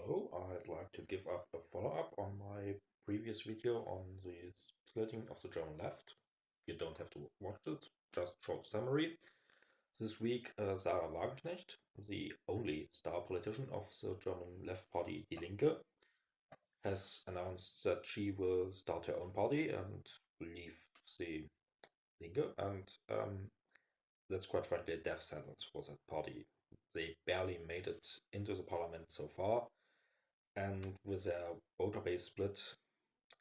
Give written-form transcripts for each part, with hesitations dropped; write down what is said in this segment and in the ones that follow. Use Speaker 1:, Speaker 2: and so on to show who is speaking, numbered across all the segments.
Speaker 1: So, I'd like to give up a follow-up on my previous video on the splitting of the German left. You don't have to watch it, just short summary. This week, Sarah Wagenknecht, the only star politician of the German left party Die Linke, has announced that she will start her own party and leave the Linke, and that's quite frankly a death sentence for that party. They barely made it into the parliament so far, and with their voter base split,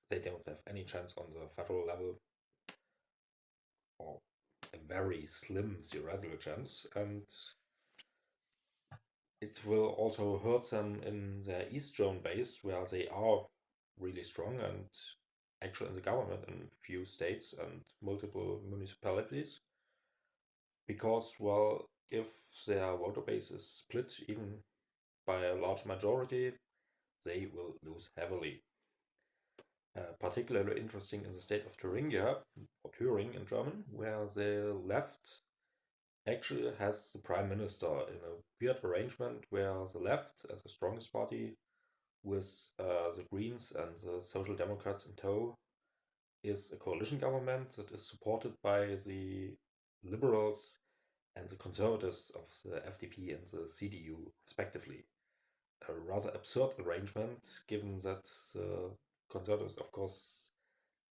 Speaker 1: they don't have any chance on the federal level, or a very slim theoretical chance, and it will also hurt them in their East German base, where they are really strong and actually in the government in few states and multiple municipalities. Because, well, if their voter base is split even by a large majority, they will lose heavily. Particularly interesting in the state of Thuringia, or Thüringen in German, where the left actually has the prime minister in a weird arrangement where the left, as the strongest party, with the Greens and the Social Democrats in tow, is a coalition government that is supported by the Liberals and the Conservatives of the FDP and the CDU, respectively. A rather absurd arrangement, given that the Conservatives, of course,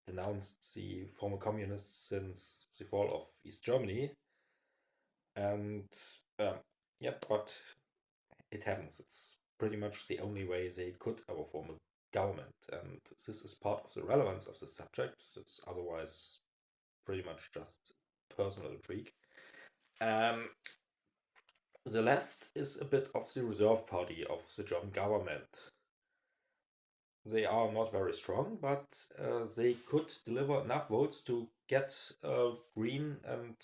Speaker 1: denounced the former communists since the fall of East Germany. And but it happens. It's pretty much the only way they could ever form a government. And this is part of the relevance of the subject. It's otherwise pretty much just personal intrigue. The left is a bit of the reserve party of the German government. They are not very strong, but they could deliver enough votes to get Green and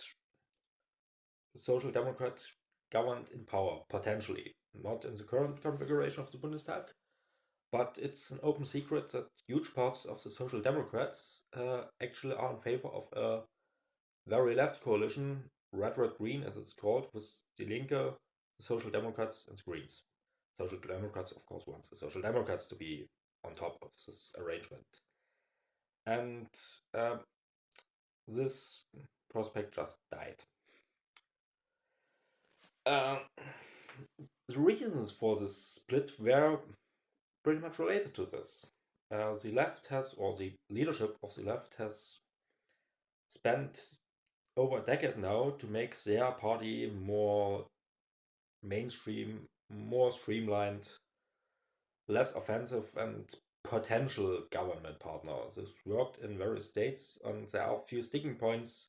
Speaker 1: Social Democrat government in power, potentially. Not in the current configuration of the Bundestag, but it's an open secret that huge parts of the Social Democrats actually are in favor of a very left coalition, red-red-green as it's called, with the Linke, the Social Democrats, and the Greens. Social Democrats, of course, want the Social Democrats to be on top of this arrangement. And this prospect just died. The reasons for this split were pretty much related to this. The left has, or the leadership of the left has spent over a decade now to make their party more mainstream, more streamlined, less offensive, and potential government partner. This worked in various states, and there are a few sticking points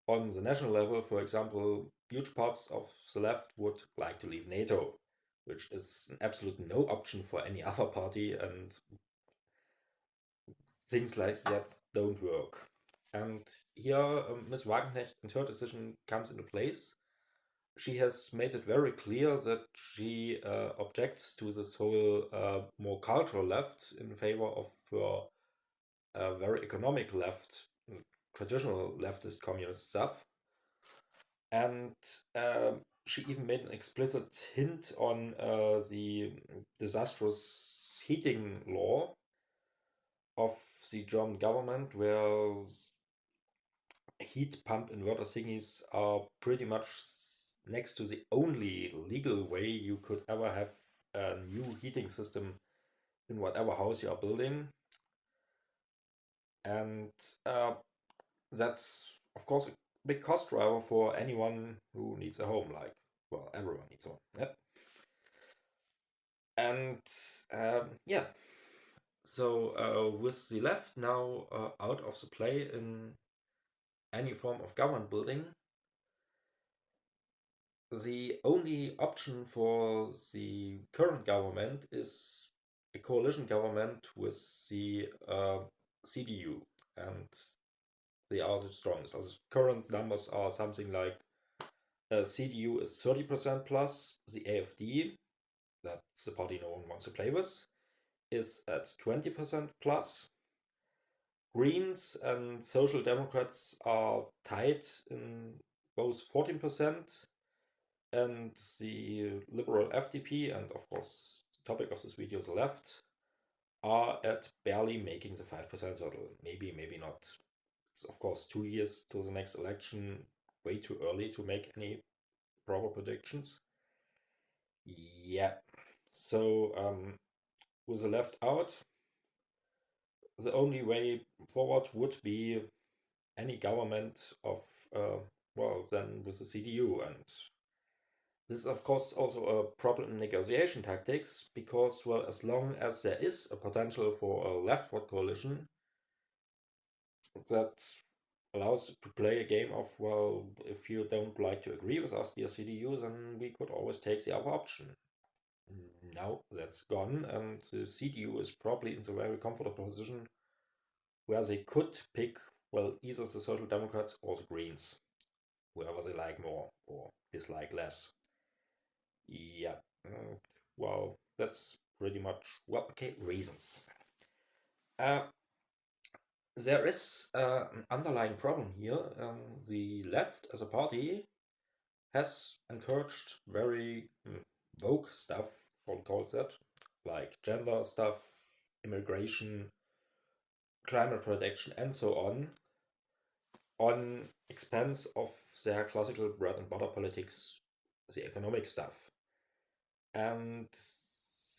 Speaker 1: on the national level. For example, huge parts of the left would like to leave NATO, which is an absolute no option for any other party, and things like that don't work. And here, Ms. Wagenknecht and her decision comes into place. She has made it very clear that she objects to this whole more cultural left in favor of very economic left, traditional leftist communist stuff. And she even made an explicit hint on the disastrous heating law of the German government, where heat pump inverter thingies are pretty much next to the only legal way you could ever have a new heating system in whatever house you are building. And that's, of course, a big cost driver for anyone who needs a home, like, well, everyone needs one. Yep. And so with the left now out of the play in any form of government building, the only option for the current government is a coalition government with the CDU, and they are the strongest. So the current numbers are something like CDU is 30% plus, the AfD, that's the party no one wants to play with, is at 20% plus. Greens and Social Democrats are tied in both 14%, and the liberal FDP and, of course, topic of this video, the left, are at barely making the 5% hurdle. Maybe, maybe not. It's of course 2 years to the next election, way too early to make any proper predictions. Yeah. So with the left out, the only way forward would be any government of, then with the CDU. And this is, of course, also a problem in negotiation tactics, because, well, as long as there is a potential for a leftward coalition, that allows to play a game of, well, if you don't like to agree with us, dear CDU, then we could always take the other option. Now that's gone, and the CDU is probably in the very comfortable position where they could pick, well, either the Social Democrats or the Greens, whoever they like more or dislike less. Yeah, well, that's pretty much, well, okay, reasons. There is an underlying problem here. The left as a party has encouraged very woke stuff, one calls that, like gender stuff, immigration, climate protection, and so on expense of their classical bread and butter politics, the economic stuff. And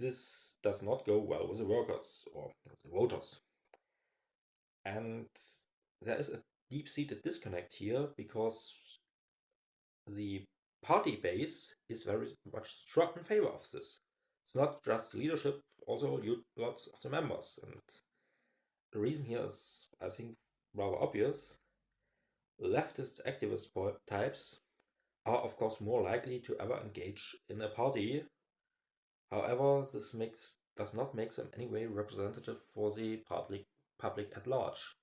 Speaker 1: this does not go well with the workers or the voters. And there is a deep-seated disconnect here, because the party base is very much strong in favor of this. It's not just leadership, also lots of the members. And the reason here is, I think, rather obvious. Leftist activist types are, of course, more likely to ever engage in a party. However, this does not make them anyway representative for the public at large.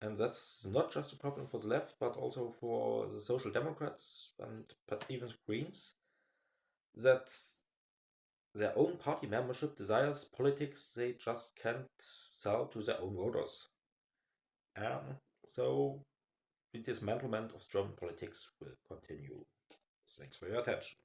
Speaker 1: And that's not just a problem for the left, but also for the Social Democrats but even the Greens, that their own party membership desires politics they just can't sell to their own voters. So the dismantlement of German politics will continue. Thanks for your attention.